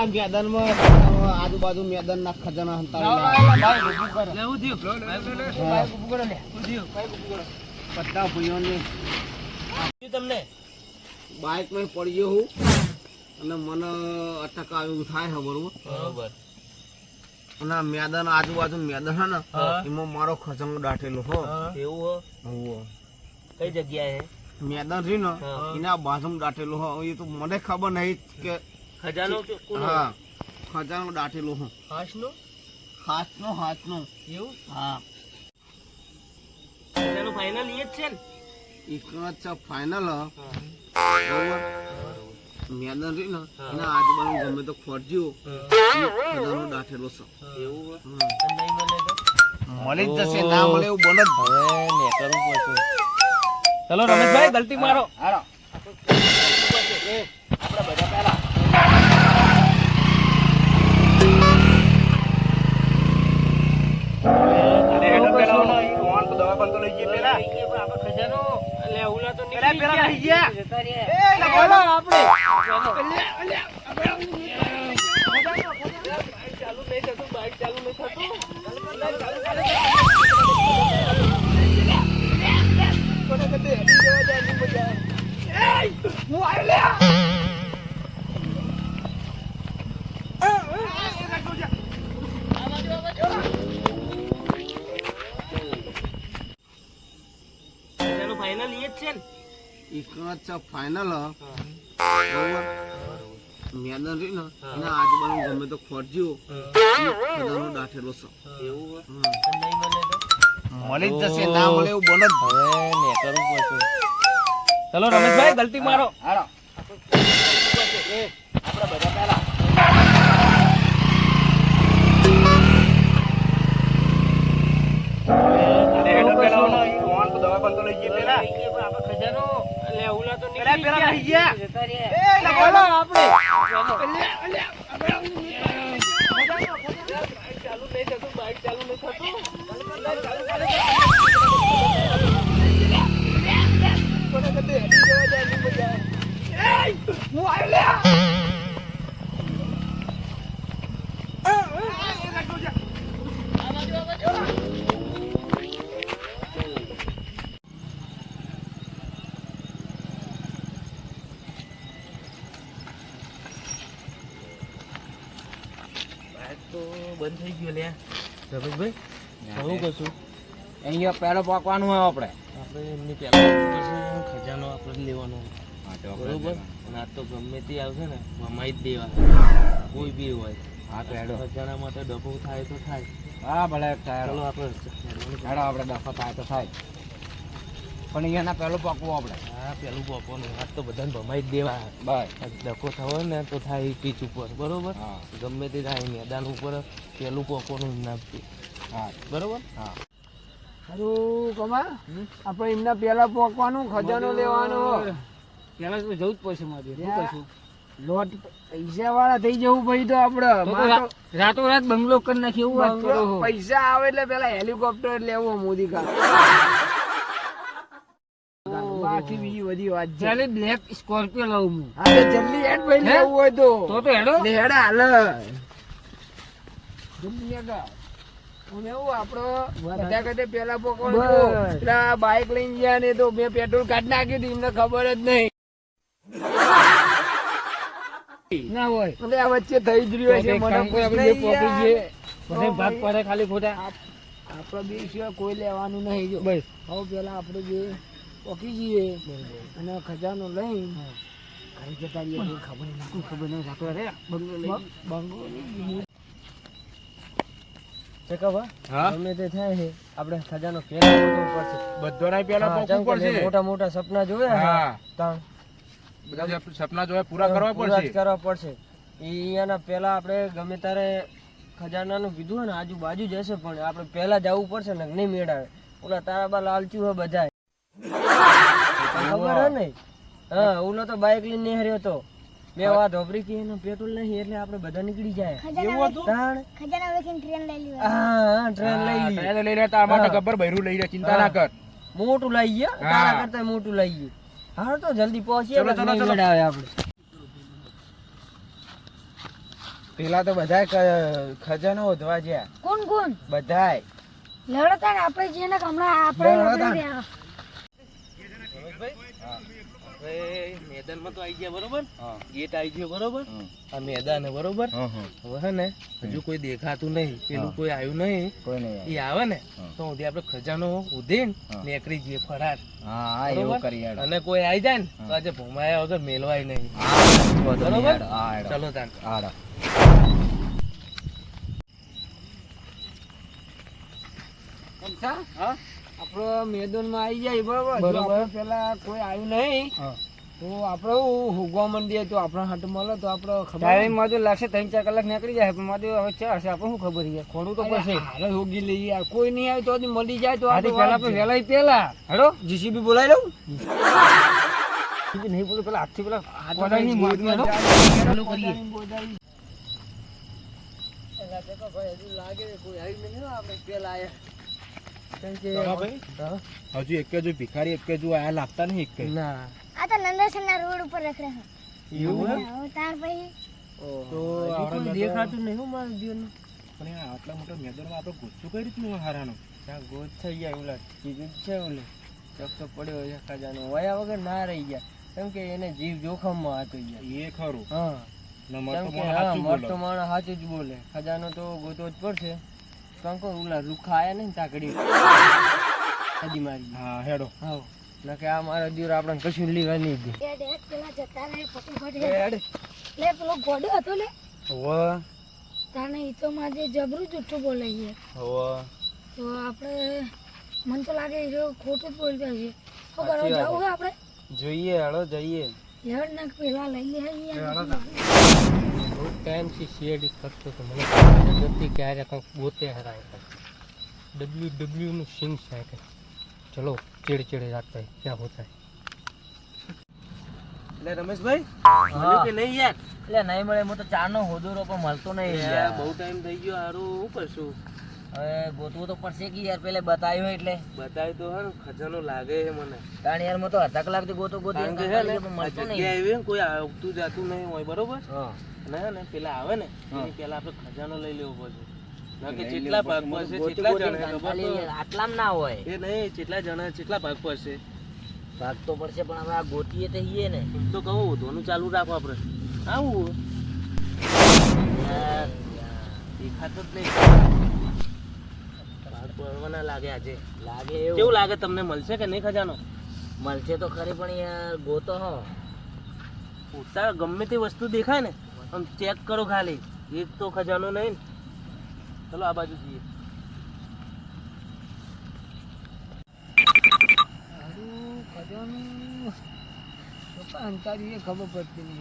આ મેદાનમાં આજુબાજુ મેદાનના ખજાના બધા ભાઈઓને તમને બાઇકમાં પડી ગયો હું અને મને અટક આવ્યું થાય છે બરોબર અને મેદાન આજુબાજુ મેદાન છે ને એમાં મારો ખજાનો દાટેલો હો એવું હો કઈ જગ્યાએ મેદાન રહ્યું ને એના બાજુમાં દાટેલો હો એ તો મને ખબર નહીં કે ખજાનો હા ખજાનો દાટેલો હો હાથનો એવું હા ખજાનો ફાઇનલ એ જ છે ને એક ફાઇનલ બરોબર મેદાન રહ્યું ને એના આજુબાજુ ગમે તો ફરજો ખજાનો દાટેલો છે એવું મળી જ જશે ના મળે એવું બને હવે ને કરવું પડશે ચલો રમેશભાઈ ગલતી મારો હાલો આપડા બધા પહેલા ફાઇનલ એ જ છે ને એક ફાઇનલ બરોબર મેદાન રહ્યું ને એના આજુબાજુ ગમે તો ફરજો ખજાનો દાટેલો છે એવું મળી જ જશે ના મળે એવું બને હવે ને કરવું પડશે ચલો રમેશભાઈ ગલતી મારો હાલો આપડા બધા પહેલા બંધ થઈ ગયો લ્યા રમેશભાઈ શું કરશું અહીંયા પહેલો પાકવાનું હોય આપણે એમની પહેલા ખજાનો આપણે લેવાનો બરોબર અને આ તો ગમે તે આવશે ને મમાઈ જ દેવા કોઈ બી હોય હા તો હેડો ખજાના માટે ડફો થાય તો થાય હા ભલે ચાલો આપણે ડફો થાય તો થાય પણ અહીંયાના પહેલું પાકવું આપણે હા પહેલું પાકવાનું આ તો બધાને ભમાઈ જ દેવા બસ ડફો થવો ને તો થાય પીચ ઉપર બરોબર ગમે તે થાય મેદાન ઉપર પહેલું પાકવાનું નાખતું હા બરોબર હા સારું કમા આપણે એમના પહેલા પોકવાનું ખજાનો લેવાનો પેલા તો જવું જ પડશે મારે શું કરશું લોટ પૈસા વાળા થઈ જવું ભાઈ તો આપડે રાતો રાત બંગલો કરી નાખી એવું વાત કરો પૈસા આવે એટલે પેલા હેલિકોપ્ટર લેવો મોદી કા બાકી બીજી બધી વાત છે ચાલે બ્લેક સ્કોર્પિયો લઉં હું હા જલ્દી હેડ ભાઈ લેવું હોય તો હેડો હેડ હાલ જલ્દી હેડ એવું આપડો બધા કદે પેલા પોકવાનું બાઈક લઈને ગયા ને તો મેં પેટ્રોલ કાઢી નાખ્યું હતું એમને ખબર જ નહીં ના હોય એટલે આ વચ્ચે થઈ જ રહ્યું છે મને ભાગ પડે ખાલી ખોટા આપડે બે સિવાય કોઈ લેવાનું નહીં જો બસ હવે પેલા આપડે જે પોકી જઈએ અને ખજાનો લઈ ઘરે જતા રહીએ ખબર નહીં રાતો રે બંગલો મોટા સપના જોવે પૂરા કરવા પડશે એના પેલા આપડે ગમે ત્યારે ખજાના નું કીધું હોય ને આજુબાજુ જશે પણ આપડે પેલા જવું પડશે ને નહીં મેળાવે ઓલા તારા બા લાલચી હોય બધા ખબર હે ને હા ઓલો તો બાઈક લઈને હર્યો હતો બે વાત ધોબરી કે એનો પેટ્રોલ નહીં એટલે આપણે બધા નીકળી જાય એવું હતું ખજાના વેખીને ટ્રેન લઈ લી હા ટ્રેન લઈ લેતા અમારે ગબ્બર ભૈરું લઈ લે ચિંતા ના કર મોટું લઈ ગયા તારા કરતા મોટું લઈ ગયું હા તો જલ્દી પહોંચીએ ચલો આવે આપણે પેલા તો બધાય ખજાનો વધવા ગયા. કોણ કોણ? બધાય લેવડો તાણ આપણે જેને હમણાં આપણે મેદાનમાં તો આવી ગયા બરોબર. ગેટ આવી ગયો બરોબર. આ મેદાન બરોબર. હવે હે ને હજુ કોઈ દેખાતું નહીં, પેલું કોઈ આવ્યું નહીં. એ આવે ને તો સુધી આપણે ખજાનો ઉધીને નીકળી જઈએ ફરાર. અને કોઈ આવી જાય ને તો આજે ભમાયા વગર મેલવાય નહીં. બરોબર. ચલો તાન. આપડે મેદાન માં આવી જાય બરોબર. પેલા કોઈ આવ્યું નહીં તો આપડે હુગવા માંડીએ તો આપણા હાથ મળે તો આપડે ખબર તો લાગશે 3-4 કલાક નીકળી જાય પણ મારે હવે છે હશે આપણે શું ખબર છે ખોડું તો પછી હારે હોગી લઈએ યાર. કોઈ નહીં આવે તો મળી જાય તો પેલા પેલા હેડો જીસીબી બોલાવી લઉં. નહીં બોલું પેલા હાથથી પેલા લાગે કોઈ આવી નહીં આપણે પેલા આયા. હજુ એક જ ભિખારી એક જ આયા લાગતા નહીં. એક ના આ તો નંદસરના રોડ ઉપર રખડે છે. એવું તાર પછી તો આપણે દેખાતું નહીં હું મારું જીવન. પણ આટલા મોટા મેદાનમાં આપણે ગુસ્સો કઈ રીતનું હારાનો ત્યાં ગોત થઈ ગયા ઓલા ચીજ છે ઓલે ચકતો પડ્યો છે ખજાનો વયા વગર ના રહી ગયા કેમ કે એને જીવ જોખમમાં હતો યાર. એ ખરું. હા મરતો માણસ સાચું જ બોલે. ખજાનો તો ગોતવો જ પડશે કારણ કે ઓલા લુખા આયા નહીં તાકડી હજી મારી. હા હેડો. હા ના કે આ મારા દીવર આપણને કશું લેવા નહીં દે. પેલા જતા રહે ફટાફટ લે પેલો ગોડો હતો લે તાને ઈ તો માજે જબરું જુઠ્ઠું બોલે છે. તો આપણે મને તો લાગે એ ખોટું જ બોલતા છે. ખબર જાવું છે આપણે જોઈએ હેડો જઈએ. લેવડ નાખ પેલા લઈ લે બહુ ટાઈમથી શેડી કરતો તો મને જતી ક્યારે કંઈક ગોતે હરાય ડબલ્યુ નું સિંગ છે. ચલો ચેડે જાતા હે ક્યાં હોતા હે. એટલે રમેશભાઈ કે નહીં યાર. એટલે નહીં મળે હું તો ચાનો હોદોરો પણ મળતો નહીં યાર. બહુ ટાઈમ થઈ ગયો. હારું શું કરશું હવે ગોતવું તો પડશે કે યાર પેલે બતાવ્યો એટલે બતાવ્યું તો હે ખજાનો લાગે છે મને. કારણ યાર હું તો અડધા કલાકથી ગોતો મળતો નહીં. કોઈ આવતું જાતું નહીં હોય બરોબર. અને હે ને પેલા આવે ને એની પેલા આપણે ખજાનો લઈ લેવો પડશે. કેટલા ભાગ પડશે કેટલા જણા આટલામાં ના હોય એ નહીં કેટલા જણા કેટલા ભાગ પડશે ભાગ તો પડશે પણ હવે આ ગોતીએ તો હીએ ને તો કહું ધોનું ચાલુ રાખો આપણે. આવું દેખાતો જ નહીં. ભાગ પડવાના લાગે આજે. લાગે એવું કેવું લાગે તમને મળશે કે નહીં ખજાનો? મળશે તો ખરી પણ યાર ગોતો હો ઉતાર ગમે તે વસ્તુ દેખાય ને આમ ચેક કરો ખાલી. એક તો ખજાનો નહીં ને. ચલો આ બાજુ જઈએ. અંતારી ખબર પડતી નહીં.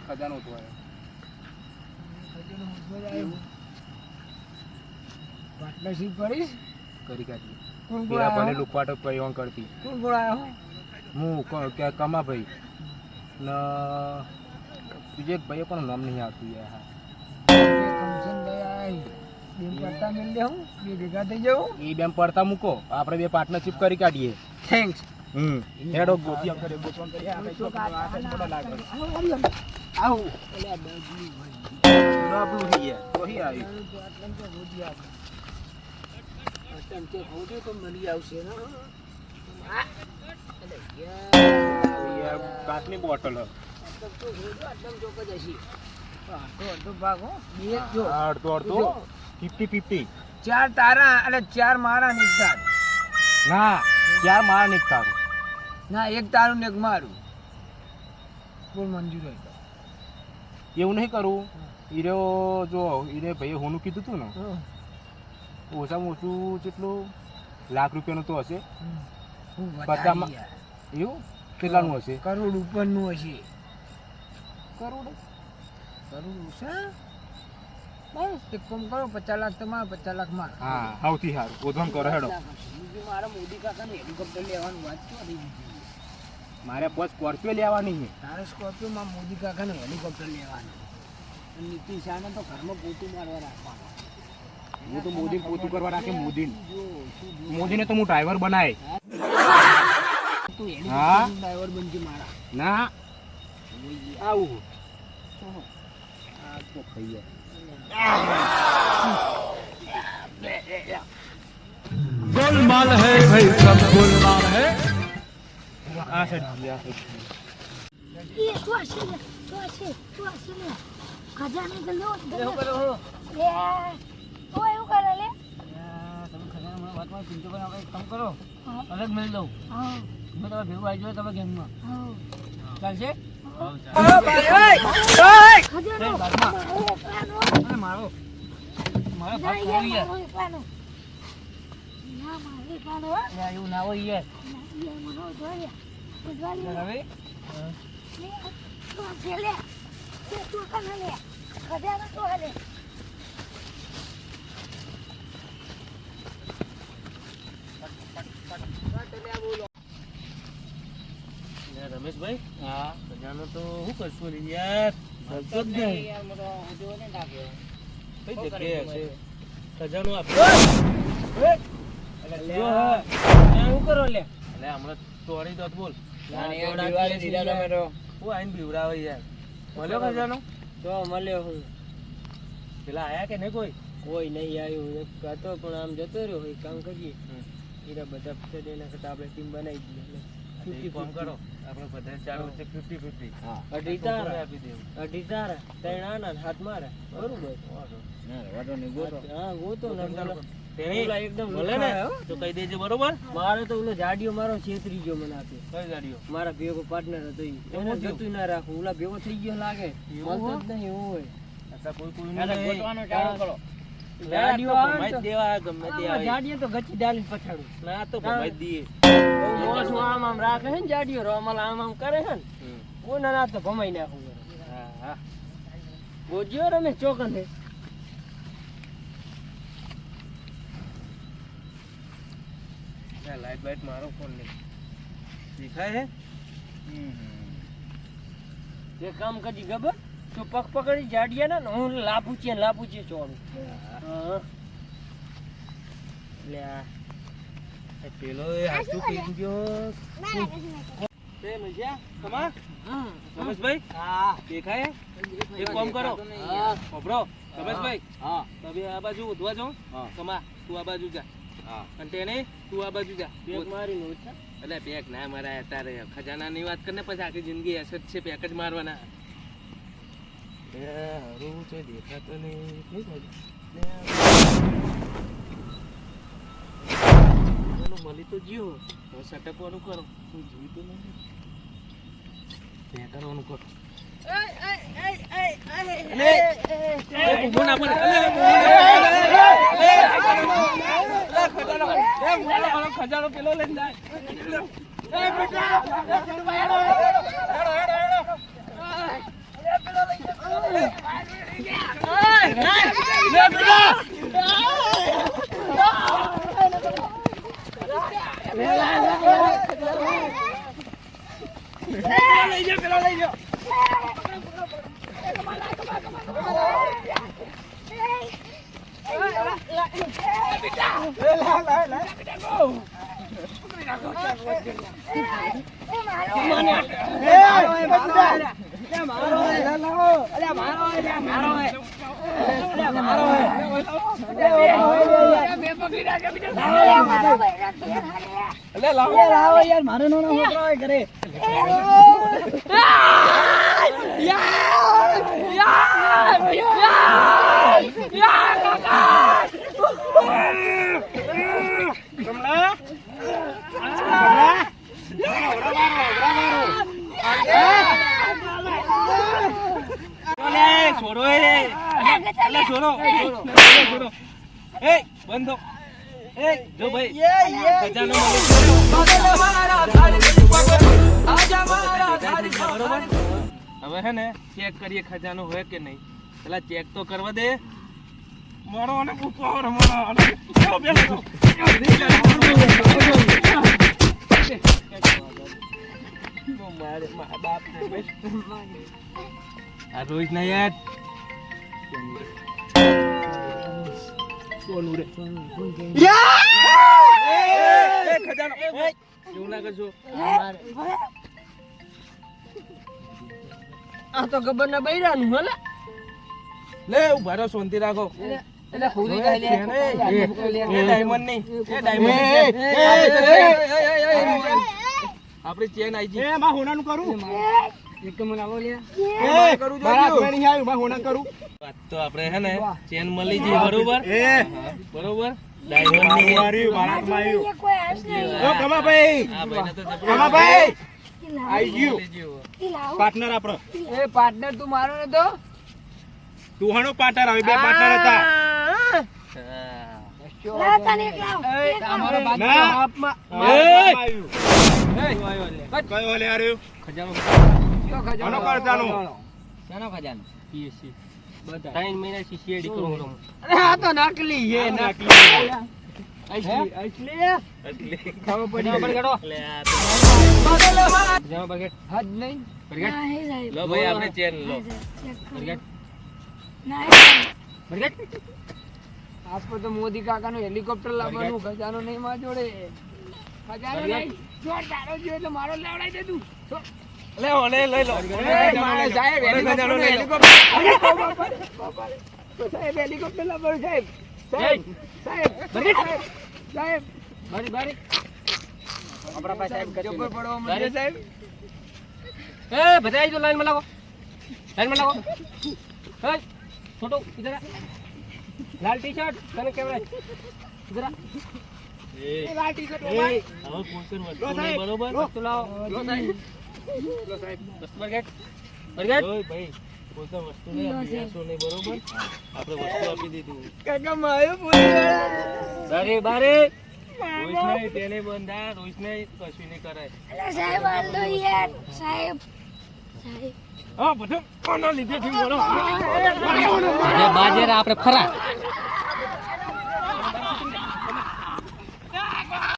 ખજાનો તો પાર્ટનરશીપ કરીશ કરી કાઢીએ. કોણ પેલા ભલે લુકવાટો કઈ કરતી. કોણ બોલાયો હું કમા ભાઈ ને બીજે એક ભાઈ પણ નામ નહીં આવતું યાર. એ બેમ પડતા મૂકો આપણે બે પાર્ટનરશીપ કરી કાઢીએ. થેન્ક્સ. હેડો ગોતી કરે ગોતવા કરીએ. આપણે તો આ લાગે આવું આપણું હી કોઈ આવી તો મળી આવશે ને. કાચની બોટલ અડધો 50-50. 4 તારા અને 4 મારા ને 1 તારું. ના 4 મારા ને 1 તારું. ના 1 તારું ને 1 મારું. બોલ મંજૂર હોય તો એવું નહીં કરવું. ઈરો જો ઈરે ભાઈએ હોનું કીધું તું ને ઓછામાં ઓછું કેટલું લાખ રૂપિયાનું તો હશે. 50 એવું કેટલાનું હશે? કરોડ ઉપરનું હશે. કરોડ છે બસ એક કામ કરો 50 લાખ તમારા 50 લાખ મારા. હા સૌથી સારું ઓધમ કરો હેડો. બીજું મારા મોદી કાકાને હેલિકોપ્ટર લેવાનું વાત કરી મારે 5 સ્કોર્પિયો લેવાની છે. તારે સ્કોર્પિયોમાં મોદી કાકાને હેલિકોપ્ટર લેવાનું. નીતિશ શાહને તો ઘરમાં પોતું મારવા રાખવાનું. હું તો મોદી પોતું કરવા રાખે. મોદીને તો હું ડ્રાઈવર બનાય. તું એની હા. ડ્રાઈવર બનજે મારા ના આવું આ તો ખાઈએ गोलमाल है भाई सब गोलमाल है આ સાઈડ એ તું હશે લે ખજાને જલ્દી એવું કરો હો લે તું એવું કરે લે તમે ખજાના મને વાતમાં ચિંતા પણ આપણે એક કામ કરો હા અલગ મળી દઉં હા મેં તમે ભેગું આવી જાઓ તમે ગેમમાં હા ચાલશે ખજાનો બાજુમાં. મારો એકલાનો. અરે મારો મારો ના ભાગ યાર, ખોઈ યાર મારો એકલાનો. ના મારો એકલાનો, હો. યાર, એવું ના હોય યાર ના, યાર, મારો ઉધવાળિયા. ઉધવાળિયા. હવે લે, તું આ છે, લે. લે, તું કાના લે. ખજાનો તું આ લે. યાર રમેશભાઈ હા ખજાનો તો શું કરશું ને યાર મળતો જ નહીં યાર મને ઉધો ને નાખ્યો કઈ જગ્યાએ હશે ખજાનો આપ્યો શું કરો લે એટલે હમણાં ચોરી દોત બોલ દિવાળી દીધા તમે તો હું આઈને બીવડાવે યાર મળ્યો ખજાનો તો મળ્યો હું પેલા આયા કે નહીં કોઈ કોઈ નહીં આવ્યું એક હતો પણ આમ જતો રહ્યો એક કામ કરીએ એના બધા પૈસા દે નાખે તો આપણે ટીમ બનાવી દઈએ એટલે એક કામ કરો આપણે બધા ચાર વચ્ચે 50-50 અઢી તો તારા આપી દેવું અઢી તારા ત્રણ આના ને હાથ મારા બરોબર હા ગોતો ને તેની ઓલા એકદમ મળે ને લુખાયા, હો. તો કહી દેજે બરોબર મારે તો ઓલો જાડિયો મારો છેતરી ગયો મને આપ્યો કઈ ગાડીઓ મારા ભેગો પાર્ટનર હતો ઈ. એવું એને થયું? જતું ના રાખું ઓલા ભેગો થઈ ગયો લાગે એવું મળતો જ નહીં એવું હોય અથવા કોઈ કોઈ એટલે ગોતવાનો ચાલુ કરો. ગાડીઓ આવે ભમાઈ તો- જ દેવા ગમે તે આમાં આવે જાડિયો તો ગચી ડાલીને પછાડું ના તો ભમાઈ જ દઈએ બહુ મોસું આમ આમ રાખે છે ને જાડિયો રોમલ આમ આમ કરે છે ને કોના ના તો ભમાઈ નાખું હા હા ગોજ્યો રમે ચોકન હે લાઈટ બાઈટ મારો ફોન નહીં દેખાય હે એક કામ કરી ખબર તું પગ પકડી જાડિયા ને હું લાપુ છે ચોડું હા લે આ એ પેલો એ હાચું કહી ગયો તે મજા તમા રમેશભાઈ હા દેખાય હે? એક કામ કરો હા. ઓબરો રમેશભાઈ હા તમે આ બાજુ ઉધવા જાઓ હા. કમા તું આ બાજુ જા અને તેને તું આ બાજુ જા બેગ મારી નો છે એટલે પેક ના મારા તારે ખજાનાની વાત કરીને પછી આખી જિંદગી એસેટ છે પેક જ મારવાના હારું છે દેખાતો નહીં કઈ બાજુ? મળી તો જ્યો હવે સટકવાનું કરો કોઈ જોઈતું નહીં તે કરવાનું કરો ખજાનો પેલો લઈને જાય છોડો એ બંધો એ જો ભાઈ ખજાનો બરોબર હવે હે ને ચેક કરીએ ખજાનો હોય કે નહીં પેલા ચેક તો કરવા દે મારો અને ઉપર મારે મારા બાપ ને આ રોહિત ના યાર સોનું રે ખજાનો એવું ના કરશો. હવે આ તો ગબ્બર ના બૈરાનું હલે લે ઉભા રહો, શાંતિ રાખો. એટલે ખુદી કહી લે એ ડાયમંડ નહીં, એ ડાયમંડ આપણી ચેન આઈ ગઈ. એક તો મને આવો લે વાત તો આપણે હે ને ચેન મળી ગઈ, બરોબર બરોબર. ડાયમંડ ની અહીંયા કોઈ આશ નહીં. આ ભાઈને તો જબરું ઈ લાવો. પાર્ટનર આપણો એ પાર્ટનર તું મારો ને તો તુહાનો પાર્ટનર હવે બે પાર્ટનર હતા હા. લાવ તને એક લાવ. એક લાવ. અમારો ના. બાપમાં કયો લે આર્યો ખજાનો કયો ખજાનો? આનો કરતાનો. શાનો ખજાનો? બધા 3 મહિના શીશિયાડી કરું છું. અરે આ તો નકલી હે નકલી. અસલી અસલી ખબર પડી લે આ તો. હદ નહીં ના, હે સાહેબ. લો ભાઈ આપણે ચેન લો. ચેક કરો. બરગટ. ના, હે સાહેબ. બરગટ. આજ પર તો મોદી કાકાનું હેલિકોપ્ટર લાવવાનું ખજાનો નહીં માં જોડે ખજાનો નહીં જો તારો જો એટલે મારો લેવડાઈ દે તું લે ઓલે લઈ લો. મારે સાહેબ ખજાનો લઈ લો. સાહેબ હેલિકોપ્ટર લાવવાનું સાહેબ સાહેબ સાહેબ સાહેબ બારી બારી. આપણા પાસે સાહેબ ચોપર પડવા મળે સાહેબ એ બધા આવી જાઓ, લાઈનમાં લાગો. લાઈનમાં લાગો. એ છોટો ઇધર આ. લાલ ટી-શર્ટ તને કેવડાય. ઇધર આ. એ લાલ ટી-શર્ટ હવે પોસ્ટર વસ્તુ નહીં, બરોબર. વસ્તુ લાવો. લો સાહેબ. વસ્તુ બરગટ. બરગટ. ઓય ભાઈ પોસ્ટર વસ્તુ નહીં, આપણે બેસો નહીં, બરોબર. આપણે વસ્તુ આપી દીધું. કાકા માયો પૂરી વાળા બારે બારે. રોઈશ નહીં, તેને બંધા, રોઈશ નહીં, કશું નહીં કરાય. અલા સાહેબ હાલ દો યાર. સાહેબ સાહેબ હા બધું કોના લીધે થી બોલો બાજેરા આપણે ફરા.